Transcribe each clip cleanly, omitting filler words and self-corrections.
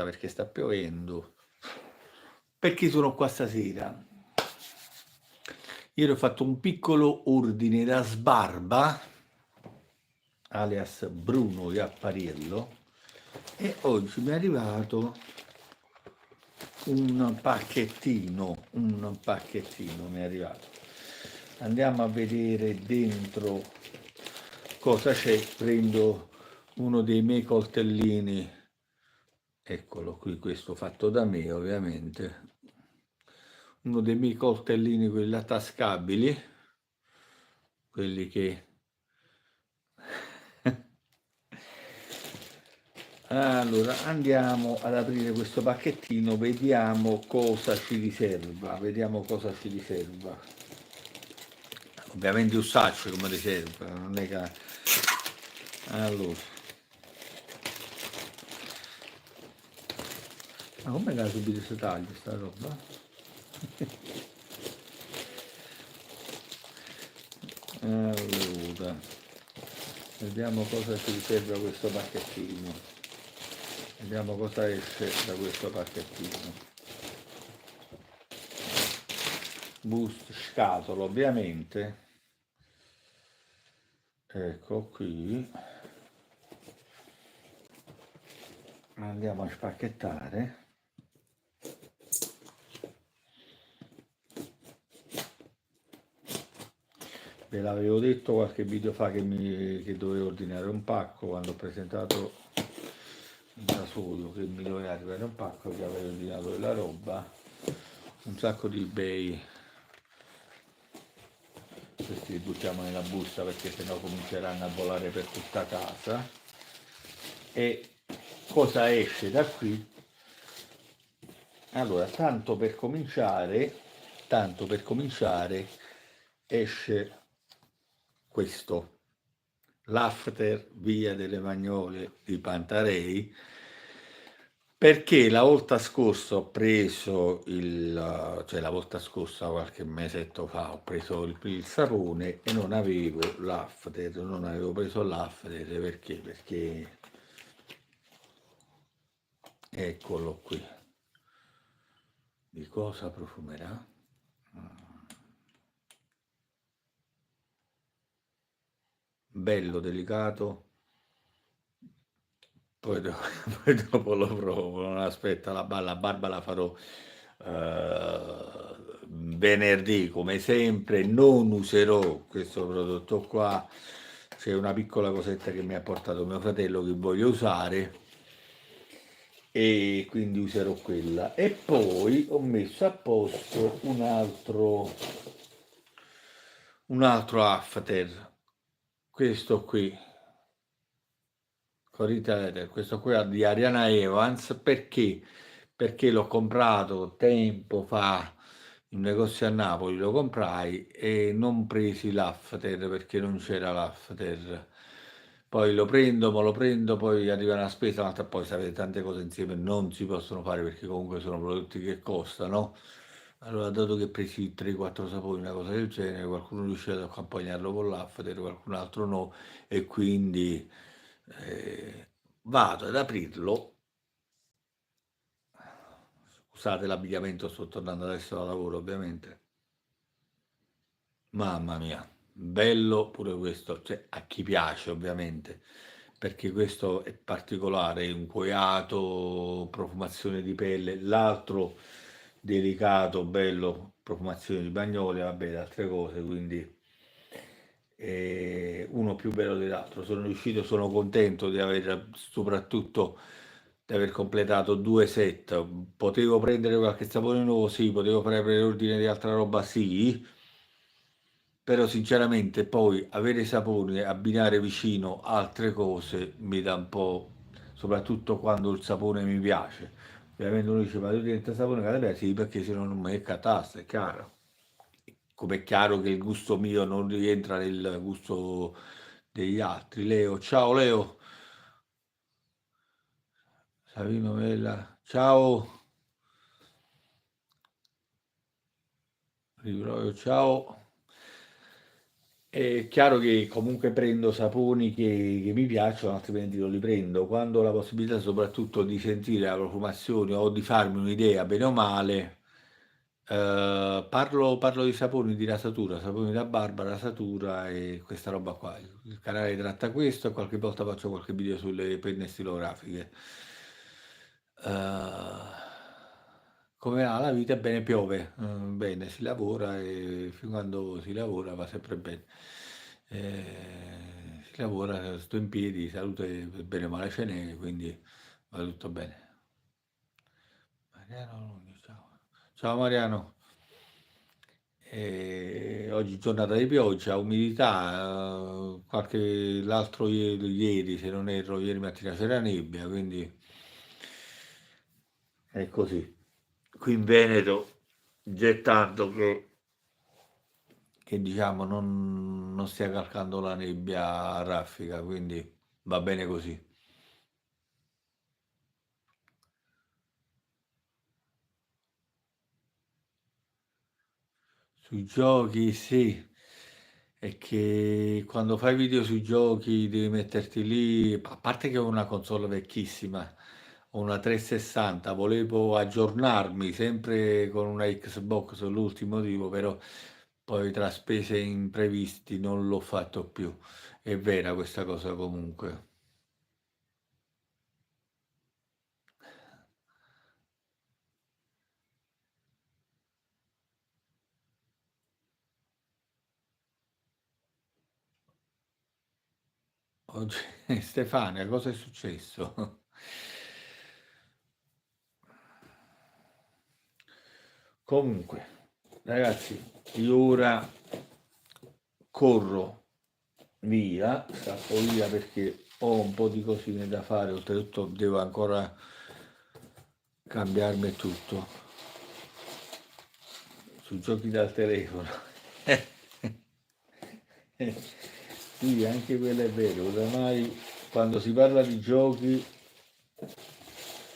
perché sta piovendo. Perché sono qua stasera? Ieri ho fatto un piccolo ordine da Sbarba, alias Bruno Iappariello, e oggi mi è arrivato un pacchettino mi è arrivato. Andiamo a vedere dentro cosa c'è. Prendo uno dei miei coltellini, eccolo qui, questo fatto da me ovviamente, uno dei miei coltellini, quelli là tascabili, quelli che allora andiamo ad aprire questo pacchettino, vediamo cosa ci riserva, ovviamente un sacco come riserva, non è che allora, ma come la subito si taglia sta roba? Allora, vediamo cosa ci riserva questo pacchettino, vediamo cosa esce da questo pacchettino. Boost scatola ovviamente, ecco qui, andiamo a spacchettare. Ve l'avevo detto qualche video fa che dovevo ordinare un pacco quando ho presentato da solo, che mi doveva arrivare un pacco, che avevo ordinato della roba, un sacco di eBay, questi li buttiamo nella busta perché sennò cominceranno a volare per tutta casa. E cosa esce da qui? Allora, tanto per cominciare esce questo, l'after Via delle Magnole di Pantarei, perché la volta scorsa ho preso la volta scorsa, qualche mesetto fa, ho preso il sapone e non avevo preso l'after, perché eccolo qui. Di cosa profumerà? Bello, delicato, poi dopo lo provo, non aspetta, la barba la farò venerdì come sempre. Non userò questo prodotto qua, c'è una piccola cosetta che mi ha portato mio fratello che voglio usare e quindi userò quella. E poi ho messo a posto un altro after, questo qui, questo qui di Ariana Evans, perché l'ho comprato tempo fa in un negozio a Napoli, lo comprai e non presi l'after perché non c'era l'after. Poi lo prendo, ma lo prendo, poi arriva una spesa, un'altra, poi se avete tante cose insieme non si possono fare perché comunque sono prodotti che costano. Allora, dato che presi 3-4 sapori, una cosa del genere, qualcuno riuscì ad accompagnarlo con l'after, qualcun altro no, e quindi vado ad aprirlo. Scusate l'abbigliamento, sto tornando adesso da lavoro ovviamente. Mamma mia, bello pure questo, cioè, a chi piace ovviamente, perché questo è particolare, è un cuoiato, profumazione di pelle, l'altro delicato, bello, profumazione di bagnoli, vabbè, altre cose, quindi uno più bello dell'altro. Sono riuscito, sono contento di aver soprattutto di aver completato 2 set. Potevo prendere qualche sapore nuovo, sì, potevo fare preordine di altra roba, sì, però sinceramente poi avere sapone e abbinare vicino altre cose mi dà un po', soprattutto quando il sapone mi piace. Ovviamente uno dice, ma tu diventa sapone cada bene, sì, perché se no non mi è catasta, è chiaro. Come è chiaro che il gusto mio non rientra nel gusto degli altri. Leo, ciao Leo, Savino Mella, ciao, Ribroio, ciao. È chiaro che comunque prendo saponi che mi piacciono, altrimenti non li prendo. Quando ho la possibilità soprattutto di sentire la profumazione o di farmi un'idea, bene o male, parlo di saponi di rasatura, saponi da barba, rasatura e questa roba qua. Il canale tratta questo e qualche volta faccio qualche video sulle penne stilografiche. Eh, come va la vita? Bene, piove, bene, si lavora e fin quando si lavora va sempre bene. Si lavora, sto in piedi, salute bene o male ce n'è, quindi va tutto bene. Mariano Lugni, ciao. Ciao Mariano. Oggi giornata di pioggia, umidità, l'altro ieri, se non erro, ieri mattina c'era nebbia, quindi è così. Qui in Veneto c'è tanto che diciamo non stia calcando la nebbia a raffica, quindi va bene così. Sui giochi sì, è che quando fai video sui giochi devi metterti lì, a parte che ho una console vecchissima, ho una 360, volevo aggiornarmi sempre con una Xbox l'ultimo tipo, però poi tra spese e imprevisti non l'ho fatto più. È vera questa cosa comunque. Oggi, Stefania, cosa è successo? Comunque, ragazzi, io ora corro via, scappo via perché ho un po' di cosine da fare, oltretutto devo ancora cambiarmi tutto sui giochi dal telefono. Sì, anche quello è vero, oramai quando si parla di giochi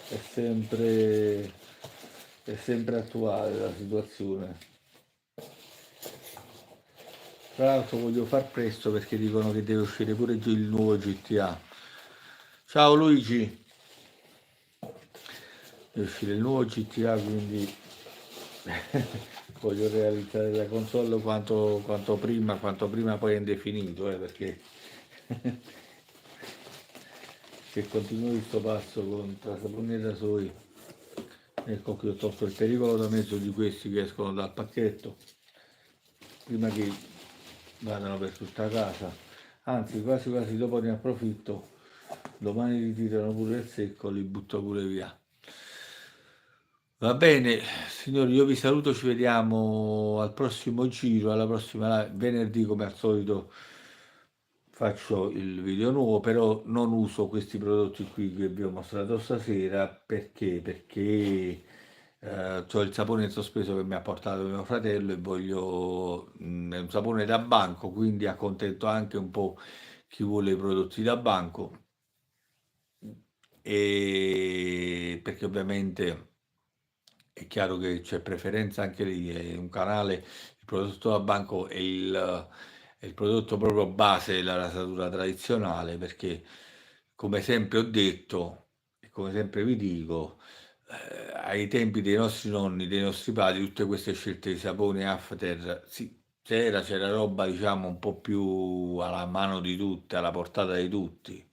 è sempre attuale la situazione. Tra l'altro voglio far presto perché dicono che deve uscire pure il nuovo GTA. Ciao Luigi, deve uscire il nuovo GTA, quindi voglio realizzare la console quanto prima poi è indefinito, perché se continui questo passo tra saponi e rasoi, ecco che ho tolto il pericolo da mezzo di questi che escono dal pacchetto, prima che vadano per tutta casa, anzi quasi quasi dopo ne approfitto, domani li tirano pure il secco, li butto pure via. Va bene, signori, io vi saluto, ci vediamo al prossimo giro, alla prossima live. Venerdì come al solito faccio il video nuovo, però non uso questi prodotti qui che vi ho mostrato stasera perché ho il sapone in sospeso che mi ha portato mio fratello e voglio è un sapone da banco, quindi accontento anche un po' chi vuole i prodotti da banco e perché ovviamente è chiaro che c'è preferenza anche lì, è un canale, il prodotto da banco è il prodotto proprio base della rasatura tradizionale, perché come sempre ho detto e come sempre vi dico, ai tempi dei nostri nonni, dei nostri padri, tutte queste scelte di sapone after, sì, c'era roba diciamo un po' più alla mano di tutti, alla portata di tutti,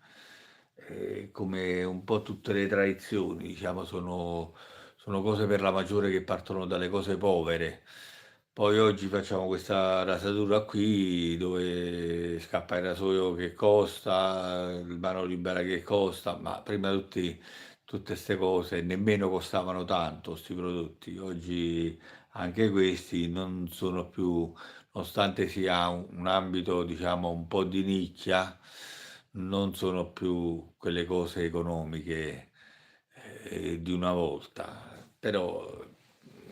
come un po' tutte le tradizioni, diciamo, sono cose per la maggiore che partono dalle cose povere. Poi oggi facciamo questa rasatura qui dove scappa il rasoio che costa, il mano libera che costa, ma prima di tutte queste cose nemmeno costavano tanto questi prodotti. Oggi anche questi non sono più, nonostante sia un ambito diciamo un po' di nicchia, non sono più quelle cose economiche di una volta, però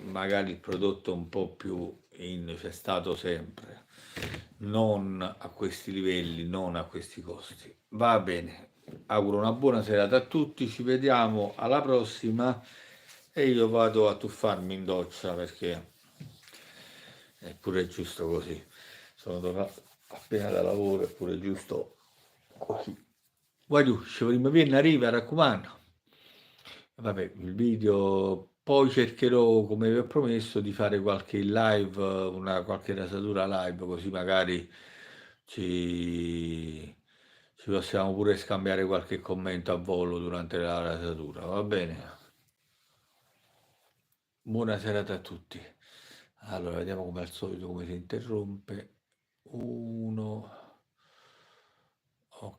magari il prodotto un po' più in c'è stato sempre, non a questi livelli, non a questi costi. Va bene, auguro una buona serata a tutti, ci vediamo alla prossima e io vado a tuffarmi in doccia perché è pure giusto così. Sono tornato, appena da lavoro è pure giusto così. Vai tu, ci vorremmo venire a riva, raccomando. Vabbè, il video, poi cercherò, come vi ho promesso, di fare qualche live, qualche rasatura live, così magari ci possiamo pure scambiare qualche commento a volo durante la rasatura, va bene? Buona serata a tutti. Allora, vediamo come al solito come si interrompe. Uno. Ok.